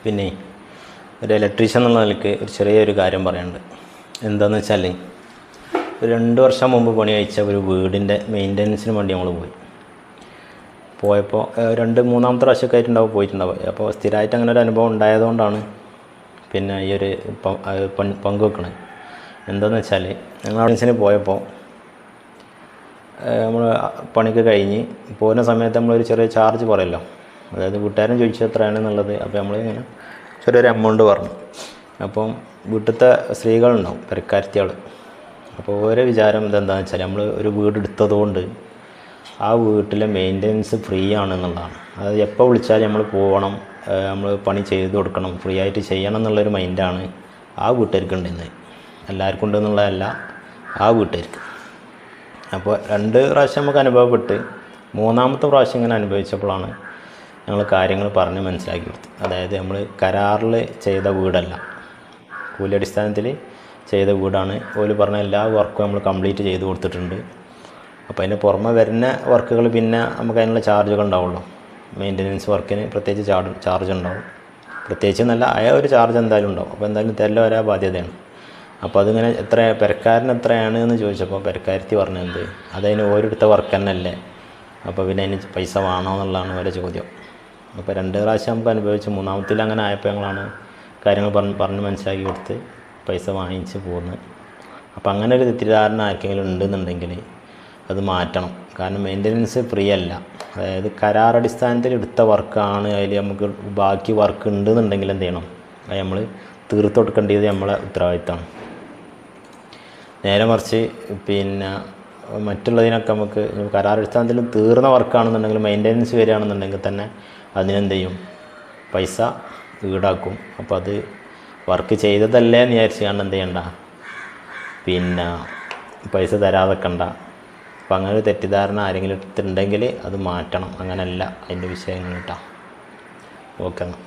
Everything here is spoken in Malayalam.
പിന്നെ ഒരു ഇലക്ട്രീഷ്യൻ എന്നുള്ള നിലയ്ക്ക് ഒരു ചെറിയൊരു കാര്യം പറയാനുണ്ട്. എന്താണെന്ന് വെച്ചാൽ, ഒരു 2 വർഷം മുമ്പ് പണി കഴിച്ച ഒരു വീടിൻ്റെ മെയിൻ്റനൻസിന് വേണ്ടി നമ്മൾ പോയപ്പോൾ 2-3 പ്രാവശ്യമൊക്കെ ആയിട്ടുണ്ടാവും പോയിട്ടുണ്ടാവും. അപ്പോൾ സ്ഥിരമായിട്ട് അങ്ങനെ ഒരു അനുഭവം ഉണ്ടായതുകൊണ്ടാണ് പിന്നെ ഈ ഒരു പങ്കുവെക്കണത്. എന്താണെന്ന് വെച്ചാൽ, ഞങ്ങൾ മെയിൻ്റനൻസിന് പോയപ്പോൾ നമ്മൾ പണിക്ക് കഴിഞ്ഞ് പോകുന്ന സമയത്ത് നമ്മളൊരു ചെറിയ ചാർജ് പറയല്ലോ, അതായത് വീട്ടുകാരൻ ചോദിച്ചു എത്രയാണെന്നുള്ളത്. അപ്പോൾ നമ്മളിങ്ങനെ ചെറിയൊരു എമൗണ്ട് പറഞ്ഞു. അപ്പം വീട്ടിലത്തെ സ്ത്രീകളുണ്ടാവും, പെരക്കാരത്തികൾ. അപ്പോൾ ഓരോ വിചാരം എന്താണെന്ന് വെച്ചാൽ, നമ്മൾ ഒരു വീട് എടുത്തതുകൊണ്ട് ആ വീട്ടിലെ മെയിൻ്റനൻസ് ഫ്രീ ആണെന്നുള്ളതാണ്. അതായത് എപ്പോൾ വിളിച്ചാൽ നമ്മൾ പോകണം, നമ്മൾ പണി ചെയ്ത് കൊടുക്കണം, ഫ്രീ ആയിട്ട് ചെയ്യണം എന്നുള്ളൊരു മൈൻഡാണ് ആ വീട്ടുകാർക്ക് ഉണ്ടെന്നത്. എല്ലാവർക്കും ഉണ്ടെന്നുള്ളതല്ല, ആ വീട്ടുകാർക്ക്. അപ്പോൾ 2 പ്രാവശ്യം നമുക്ക് അനുഭവപ്പെട്ട് 3ാമത്തെ പ്രാവശ്യം ഇങ്ങനെ അനുഭവിച്ചപ്പോഴാണ് ഞങ്ങൾ കാര്യങ്ങൾ പറഞ്ഞ് മനസ്സിലാക്കി കൊടുത്തത്. അതായത് നമ്മൾ കരാറിൽ ചെയ്ത വീടല്ല, കൂലി അടിസ്ഥാനത്തിൽ ചെയ്ത വീടാണ്. ഓല് പറഞ്ഞ എല്ലാ വർക്കും നമ്മൾ കംപ്ലീറ്റ് ചെയ്ത് കൊടുത്തിട്ടുണ്ട്. അപ്പോൾ അതിന് പുറമെ വരുന്ന വർക്കുകൾ പിന്നെ നമുക്ക് അതിനുള്ള ചാർജുകൾ ഉണ്ടാവുള്ളൂ. മെയിൻ്റനൻസ് വർക്കിന് പ്രത്യേകിച്ച് ചാർജ് ഉണ്ടാവും. പ്രത്യേകിച്ച് നല്ല ഒരു ചാർജ് എന്തായാലും ഉണ്ടാവും. അപ്പോൾ എന്തായാലും തെല്ല വരാ ബാധ്യതയാണ്. അപ്പോൾ അതിങ്ങനെ പെരക്കാരന് എത്രയാണ് എന്ന് ചോദിച്ചപ്പോൾ പെരക്കാരത്തി പറഞ്ഞത് അതതിന് ഓരോരുത്ത വർക്ക് തന്നെ അല്ലേ, അപ്പോൾ പിന്നെ അതിന് പൈസ വേണോ എന്നുള്ളതാണ് ഓരോ ചോദ്യം. അപ്പോൾ 2 പ്രാവശ്യം നമുക്ക് അനുഭവിച്ച് 3ാമത്തിൽ അങ്ങനെ ആയപ്പോൾ ഞങ്ങളാണ് കാര്യങ്ങൾ പറഞ്ഞ് മനസ്സിലാക്കി കൊടുത്ത് പൈസ വാങ്ങിച്ച് പോകുന്നത്. അപ്പോൾ അങ്ങനെ ഒരു തെറ്റിദ്ധാരണ ആർക്കെങ്കിലും ഉണ്ടെന്നുണ്ടെങ്കിൽ അത് മാറ്റണം. കാരണം മെയിൻ്റനൻസ് ഫ്രീ അല്ല. അതായത് കരാറടിസ്ഥാനത്തിൽ എടുത്ത വർക്കാണ്. അതിൽ നമുക്ക് ബാക്കി വർക്ക് ഉണ്ടെന്നുണ്ടെങ്കിൽ എന്ത് ചെയ്യണം, അത് നമ്മൾ തീർത്ത് കൊടുക്കേണ്ടത് നമ്മളെ ഉത്തരവാദിത്തമാണ്. നേരെ മറിച്ച് പിന്നെ മറ്റുള്ളതിനൊക്കെ നമുക്ക് കരാറടിസ്ഥാനത്തിൽ തീർന്ന വർക്കാണെന്നുണ്ടെങ്കിൽ, മെയിൻ്റനൻസ് വരികയാണെന്നുണ്ടെങ്കിൽ തന്നെ അതിനെന്ത് ചെയ്യും, പൈസ ഈടാക്കും. അപ്പോൾ അത് വർക്ക് ചെയ്തതല്ലേ എന്ന് വിചാരിച്ച് കാണാൻ എന്ത് ചെയ്യണ്ട, പിന്നെ പൈസ തരാതെക്കണ്ട. അപ്പം അങ്ങനെ ഒരു തെറ്റിദ്ധാരണ ആരെങ്കിലും എടുത്തിട്ടുണ്ടെങ്കിൽ അത് മാറ്റണം. അങ്ങനെയല്ല അതിൻ്റെ വിഷയങ്ങൾ കേട്ടോ. ഓക്കെ എന്നാൽ.